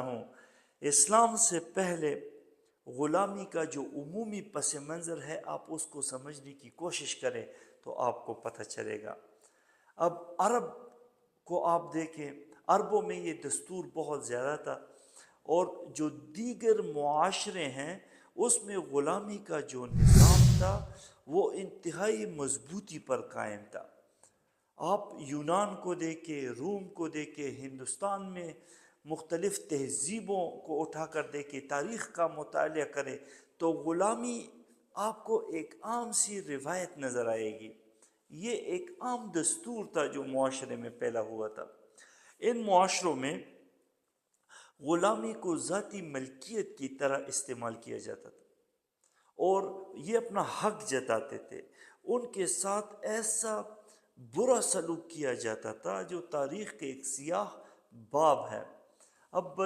ہوں، اسلام سے پہلے غلامی کا جو عمومی پس منظر ہے آپ اس کو سمجھنے کی کوشش کریں تو آپ کو پتہ چلے گا۔ اب عرب کو آپ دیکھیں، عربوں میں یہ دستور بہت زیادہ تھا، اور جو دیگر معاشرے ہیں اس میں غلامی کا جو نظام تھا وہ انتہائی مضبوطی پر قائم تھا۔ آپ یونان کو دیکھیں، روم کو دیکھیں، ہندوستان میں مختلف تہذیبوں کو اٹھا کر دیکھیں، تاریخ کا مطالعہ کریں تو غلامی آپ کو ایک عام سی روایت نظر آئے گی۔ یہ ایک عام دستور تھا جو معاشرے میں پھیلا ہوا تھا۔ ان معاشروں میں غلامی کو ذاتی ملکیت کی طرح استعمال کیا جاتا تھا اور یہ اپنا حق جتاتے تھے۔ ان کے ساتھ ایسا برا سلوک کیا جاتا تھا جو تاریخ کے ایک سیاہ باب ہے۔ اب